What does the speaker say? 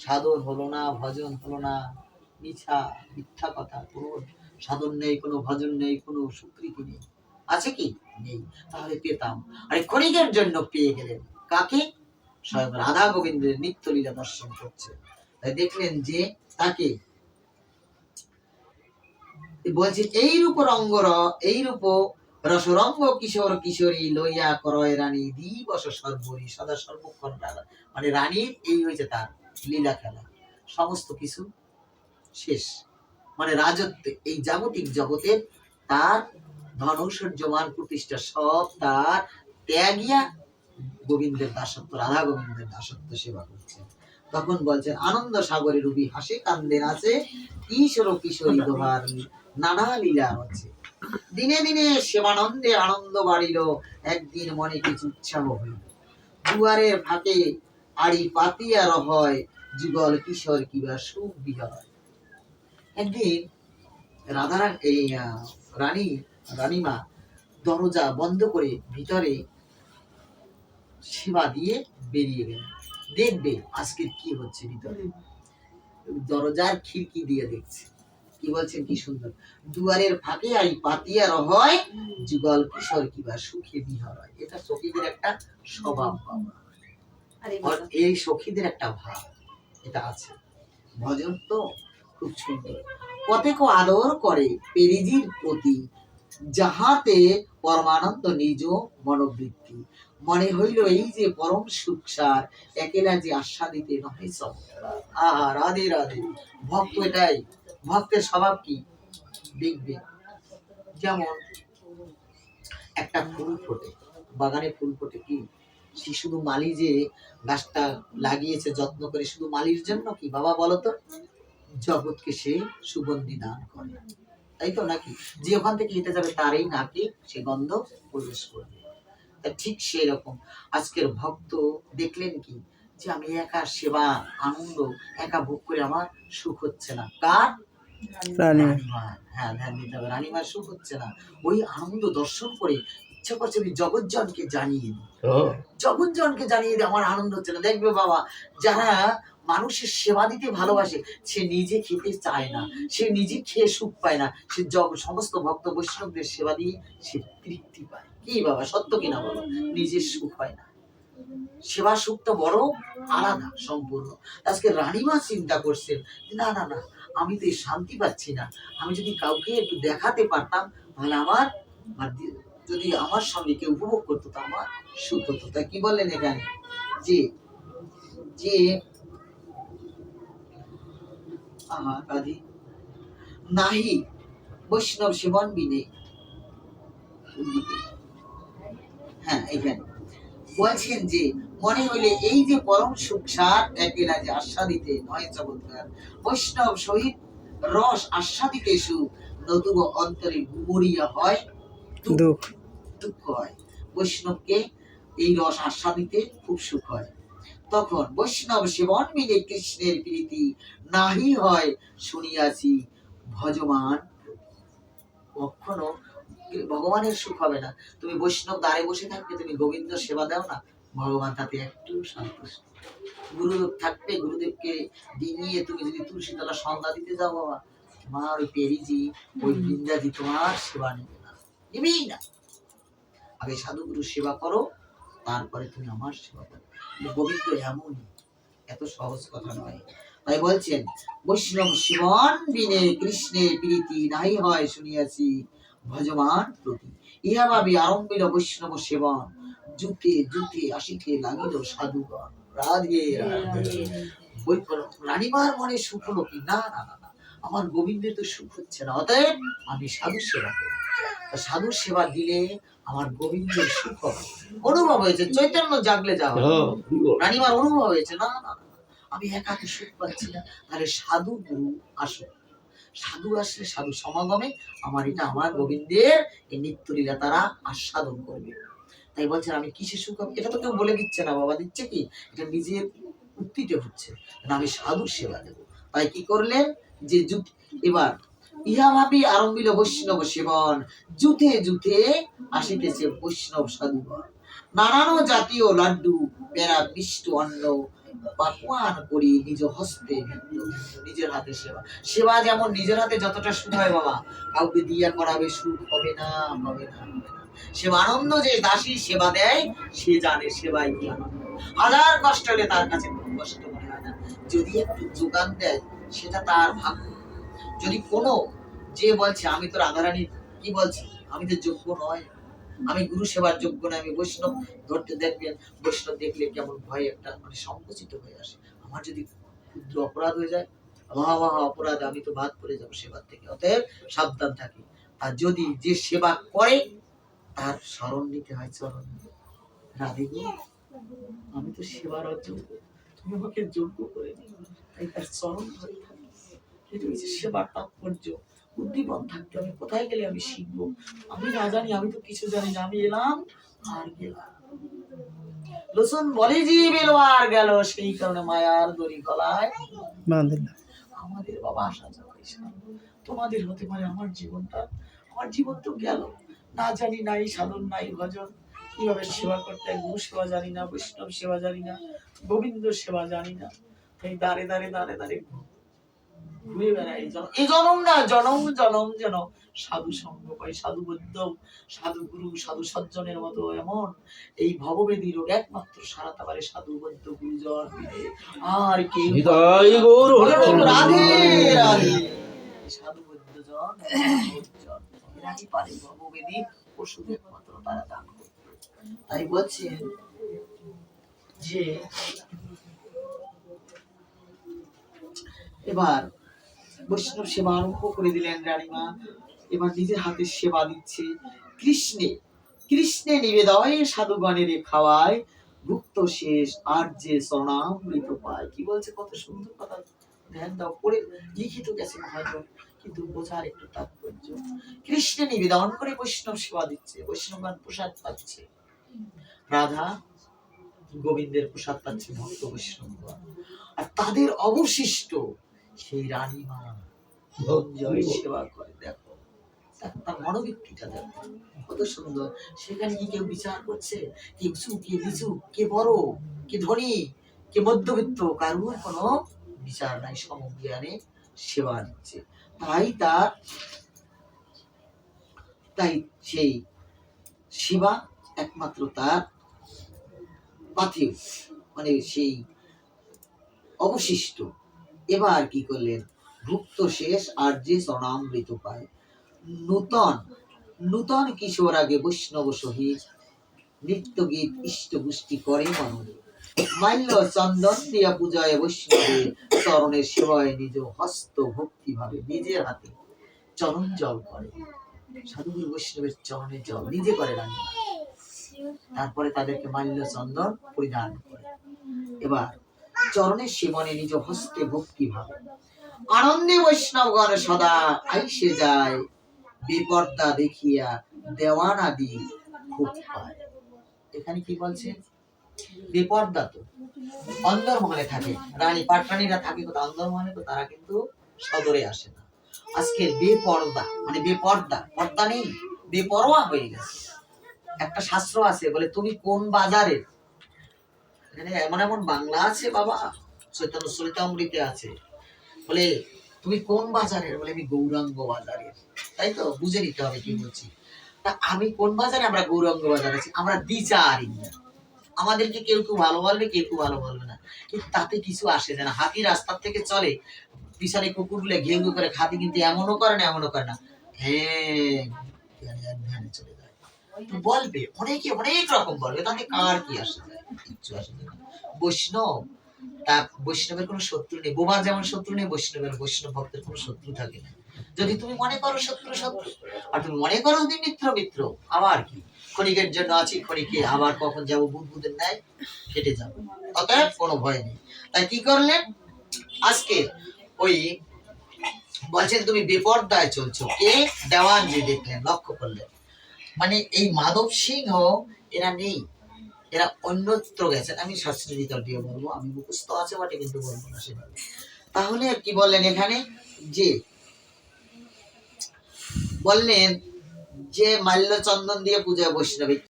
সাধন হলো না, ভজন হলো না, মিথ্যা কথা। কোনো সাধন নেই, কোনো ভজন নেই, কোনো স্বীকৃতি নেই। আছে কি? নেই। তাহলে পেতাম। আরে ক্ষণিকের জন্য পেয়ে গেলেন কাকে? স্বয়ং রাধা গোবিন্দের নিত্য লীলা দর্শন করছে। তাই দেখলেন যে তাকে বলছে এই রূপ রসরঙ্গ কিশোর কিশোরী লইয়া করয় রানী দিবস সর্বরী সদা সর্বক্ষণ রাধা। মানে রানীর এই হয়েছে তার লীলা খেলা, সমস্ত কিছু শেষ। মানে রাজত্ব, এই জাগতিক জগতের তার ধন ঐশ্বর্য মান প্রতিষ্ঠা সব তার ত্যাগিয়া গোবিন্দের দাসত্ব, রাধা গোবিন্দের দাসত্ব সেবা করছে। তখন বলছেন আনন্দ সাগরে রুবি হাসে কান্দে নাচে কিশোর কিশোরী দোহার নানা লীলা আছে। দিনে দিনে সেবানন্দে আনন্দ বাড়িল, একদিন মনে কিছু উৎসাহ হইল। দুয়ারের ফাঁকে আড়ি পাতিয়া রহয়, যুগল কিশোর কিবা সুখ বিহয়। একদিন রানীমা দরজা বন্ধ করে ভিতরে সেবা দিয়ে বেরিয়ে গেল। দেখবে আজকের কি হচ্ছে ভিতরে। দরজার খিড়কি দিয়ে দেখছে। কি বলছেন, কি সুন্দর। দুয়ারের ফাঁকে আই পাতিয়া রহয়, যুগল কিশোর কিবা সুখে বিহরয়। এটা সখীদের একটা স্বভাব, এই সখীদের একটা ভাব এটা আছে। ভজন তো খুব সুন্দর। কতেক আদর করে পেরিজির প্রতি, যাহাতে পরমানন্দ নিজ মনোবৃত্তি। মনে হইল এই যে পরম সুখসার, একেলা যে আস্বাদিতে নহে চমৎকার। আহা রাধে রাধে। ভক্ত এটাই, ভক্তের স্বভাব কি দেখবে। যেমন একটা ফুল ফোটে, বাগানে ফুল ফোটে, কি সে শুধু মালি যে গাছটা লাগিয়েছে যত্ন করে শুধু মালির জন্য কি বাবা বলতো? জগৎকে সে সুগন্ধি দান করে, তাই তো নাকি? যে ওখান থেকে হেঁটে যাবে তারই নাকে সে গন্ধ প্রবেশ করবে। ঠিক সেই রকম আজকের ভক্ত দেখলেন কি, যে আমি একা সেবা আনন্দ একা ভোগ করে আমার সুখ হচ্ছে না। কার? রানীমার। হ্যাঁ, ধ্যান দিতে হবে। রানীমার সুখ হচ্ছে না। ওই আনন্দ দর্শন করে ইচ্ছা করছে আমি জগৎজনকে জানিয়ে দিই, জগৎজনকে জানিয়ে দিই আমার আনন্দ হচ্ছে না। দেখবে বাবা, যারা মানুষের সেবা দিতে ভালোবাসে সে নিজে খেতে চায় না, সে নিজে খেয়ে সুখ পায় না, সে সমস্ত ভক্ত বৈষ্ণবদের সেবা দিয়ে সে তৃপ্তি পায়। কি বাবা, সত্য কিনা বলো? নিজের সুখ হয় না। সেবা সুখ তো বড় আলাদা সম্পূর্ণ। আজকে রানীমা চিন্তা করছেন, না না না, আমি তো শান্তি পাচ্ছি না। আমি যদি কাউকে একটু দেখাতে পারতাম তাহলে আমার যদি আমার সঙ্গে কেউ উপভোগ করতো তো আমার সুখ হতো। তাই কি বললেন এখানে, যে যে রাধে নাহি বৈষ্ণব সেবন বিনে। হ্যাঁ, এখানে বলছেন যে মনে হইলে এই যে পরম সুখ সার একেলা যে আস্বাদিতে নয় চমৎকার, বৈষ্ণব সহিত রস আস্বাদিতে সুখ, নতুন অন্তরে গুমরিয়া হয় দুঃখ হয়। বৈষ্ণবকে এই রস আস্বাদিতে খুব সুখ হয়। তখন বৈষ্ণব সেবন মিলে কৃষ্ণের প্রীতি নাহি হয় শুনিয়াছি ভজমান। কখনো ভগবানের সুখ হবে না। তুমি বৈষ্ণব দ্বারে বসে থাকবে, তুমি গোবিন্দ সেবা দাও না, ভগবান তাতে একটু সন্তুষ্ট। গুরুদেব থাকবে, গুরুদেবকে ডিঙিয়ে তুমি যদি তুলসী তলা সন্ধ্যা দিতে যাও বাবা, তোমার ওই পেরিজি ওই বৃন্দাজি তোমার সেবা নেবে না, নেবেই না। আগে সাধুগুরু সেবা করো, তারপরে তুমি আমার সেবা করো। গোবিন্দ এমনই, এত সহজ কথা নয়। তাই বলছেন বৈষ্ণব সেবন বিনে কৃষ্ণের প্রীতি নাই হয় শুনিয়াছি ভজমান প্রতি। ইহা ভাবি আরম্ভিল বৈষ্ণব সেবন, জুতে জুতে আসিতে লাগিল সাধুগণ। রাধে রাধে। রানীমার মনে সুখ হলো কি, না না না, আমার গোবিন্দের তো সুখ হচ্ছে না, অতএব আমি সাধু সেবা করি। সাধু সেবা দিলে আমার গোবিন্দের সুখ হবে। অনুভব হয়েছে, চৈতন্য জাগলে যাওয়া। রানীমার অনুভব হয়েছে, না না আমি একা তো সুখ পাচ্ছি না, তাহলে সাধু গুরু আসো। সাধু আসলে সাধু সমাগমে আমার এটা আমার গোবিন্দের এই নিত্য লীলা তারা আস্বাদন করবে। তাই বলছেন আমি কিসে সুখ হবে? এটা তো কেউ বলে দিচ্ছে না বাবা, দিচ্ছে কি? এটা নিজের উক্তিতে হচ্ছে, আমি সাধু সেবা দেব। তাই কি করলেন, যে এবার ইহা ভাবি আরম্ভিল বৈষ্ণব সেবন, জুথে জুথে আসিতেছে বৈষ্ণব সাধুগণ। নানান জাতীয় লাড্ডু পেড়া মিষ্ট অন্ন পাকুয়ান করি নিজ হস্তে, নিজের হাতে সেবা। সেবা যেমন নিজের হাতে যতটা সুখ হয় বাবা, কাউকে দিয়া করাবে সুখ হবে না, হবে না, হবে না। সেবা আনন্দ, যে দাসী সেবা দেয় সে জানে সেবাই কি আনন্দ। হাজার কষ্ট হলে তার কাছে কোনো কষ্ট মনে হয় না। যদি একটু যোগান দেয় সেটা তার ভাগ্য। যদি কোনো যে বলছে আমি তো রাধারানী, কি বলছে আমি তো যোগ্য নয়, আমি গুরু সেবার যোগ্য নয়, আমি বৈষ্ণব ধরতে, দেখবেন বৈষ্ণব দেখলে কেমন ভয় একটা মানে সংকুচিত হয়ে আসে। আমার যদি ক্ষুদ্র অপরাধ হয়ে যায়, অপরাধ, আমি তো বাদ পড়ে যাবো সেবার থেকে। অতএব সাবধান থাকি। আর যদি যে সেবা করে তার স্মরণ নিতে হয়, চরণ রাধে গো, আমি তো সেবার অযোগ্য, তুমি আমাকে যোগ্য করে দিও, তাই তার চরণ ধরে থাকি। এটা হচ্ছে সেবার তাৎপর্য। বুদ্ধিমান থাকতে হবে, কোথায় গেলে আমি শিখবো, আমি না জানি, আমি তো কিছু জানি না, আমি এলাম আর গেলাম। লোচন বলে জীব এলো আর গেল, সেই কারণে মায়ার দড়ি গলায় বাঁধিলাম। আমাদের বাবা আসা যাওয়া, তোমাদের হতে পারে আমার জীবনটা, আমার জীবন তো গেল, না জানি, নাই সাধন, নাই ভজন, কিভাবে সেবা করতে হয়, গুরু সেবা জানি না, বৈষ্ণব সেবা জানি না, গোবিন্দ সেবা জানি না, তাই দাঁড়ে দাঁড়ে দাঁড়ে দাঁড়ে ঘুরে বেড়াই। এই জনম না, জনম জনম যেন সাধু সঙ্গ পাই, সাধু বৈদ্য, সাধু গুরু, সাধু সজ্জনের মতো। এমন এই ভববেদী রোগ একমাত্র সারাতে পারে সাধু বৈদ্য গুরুজন মিলে, আর কেউ রাধে রাধে। সাধু বৈদ্যজন এরাই পারে ভববেদী ওষুধ, একমাত্র তারা দান করতে। তাই বলছেন যে এবার বৈষ্ণব সেবা আরম্ভ করে দিলেন রানীমা। এবার নিজের হাতে সেবা দিচ্ছে। কৃষ্ণে কৃষ্ণে নিবেদয় সাধুগণের খাওয়ায়, ভুক্ত শেষ আর যে শরণামৃত পায়। কি বলছে, কত সুন্দর কথা, ধ্যান দাও। পড়ে লিখিত গেছে মহাজন, কিন্তু বোঝার একটু তাৎপর্য। কৃষ্ণে নিবেদন করে বৈষ্ণব সেবা দিচ্ছে, বৈষ্ণবগণ প্রসাদ পাচ্ছে, রাধা গোবিন্দের প্রসাদ পাচ্ছে ভক্ত বৈষ্ণবগণ, আর তাদের অবশিষ্ট সেই রানীমা জয় সেবা করে। দেখো তার মনোবৃত্তিটা দেখো কত সুন্দর। সেখানে কি কেউ বিচার করছে, কে উঁচু কে নিচু, কে বড় কে ধনী কে মধ্যবিত্ত, কারোর কোনো বিচার নাই, সমজ্ঞানে সেবা দিচ্ছে। তাই সেই সেবা একমাত্র তার পাথেয়, মানে সেই অবশিষ্ট। এবার কি করলেন, ভুক্ত শেষ আর যে শরণামৃত পায়। নূতন নূতন কিশোর আগে বৈষ্ণব সহিত, নৃত্য গীত ইষ্ট পুষ্টি করে মনোরে, মাল্য চন্দন দিয়া পূজায় বৈষ্ণবের চরণের সেবায় নিজ হস্ত ভক্তি ভাবে, নিজের হাতে চরণ জল করে। সাধুগুরু বৈষ্ণবের চরণে জল নিজে করে রান্না, তারপরে তাদেরকে মাল্য চন্দন পরিধান করে। এবার চরণের সেবনে নিজ হস্তে ভক্তি ভাবে, আনন্দে বৈষ্ণবগণ সদা আইসে যায়, বেপর্দা দেখিয়া দেওয়ানাদি খুব পায়। এখানে কি বলছে, বেপর্দা তো অন্দরমহলে থাকে, রানী পাটরানীরা থাকে কোথাও অন্দরমহলে, তো তারা কিন্তু সদরে আসে না। আজকে বেপর্দা মানে বেপর্দা, পর্দা নেই, বেপরোয়া হয়ে গেছে। একটা শাস্ত্র আছে বলে, তুমি কোন বাজারের, এখানে এমন এমন বাংলা আছে বাবা, চৈতন্য চরিতামৃতে আছে, বলে তুমি কোন বাজারের, বলে আমি গৌরাঙ্গ বাজারের। তাই তো বুঝে নিতে হবে কি বলছি। তা আমি কোন বাজারে, আমরা গৌরাঙ্গ বাজারে আছি, আমরা দ্বিচারি। আমাদেরকে কেউ কেউ ভালো বলবে, কেউ কেউ ভালো বলবে না, কিন্তু তাতে কিছু আসে যায় না। হাতি রাস্তার থেকে চলে, পিছনে কুকুরগুলো ঘেউ ঘেউ করে, হাতি কিন্তু এমনও করে না, এমনও করে না, হ্যাঁ চলে যায়। বলবে অনেকে অনেক রকম বলবে, তাতে কার কি আসে যায়, কিচ্ছু আসে যায় না। বৈষ্ণব, তা বৈষ্ণবের কোনো শত্রু নেই। বোমার যেমন শত্রু নেই, বৈষ্ণব ভক্তের কোনো শত্রু থাকে না। যদি তুমি মনে করো শত্রু শত্রু, আর তুমি মনে করো যদি মিত্র মিত্র, আবার কি, ক্ষণিকের জন্য আছি, ক্ষণিকে আবার কখন যাবো বুদবুদের ন্যায় কেটে যাবো, অতএব কোনো ভয় নেই। তাই কি করলেন, আজকে ওই বলছেন তুমি বেপর্দায় চলছো, কে দেওয়ান যে দেখলেন, লক্ষ্য করলেন, মানে এই মাধব সিংহ এরা নেই, এরা অন্যত্র গেছেন। আমি শাস্ত্রীয় ভিতর দিয়ে বলবো, আমি মুখস্থ আছে বটে কিন্তু বলবো না সেভাবে। তাহলে কি বললেন এখানে, যে বললেন যে মাল্য চন্দন দিয়ে পূজা বৈষ্ণবে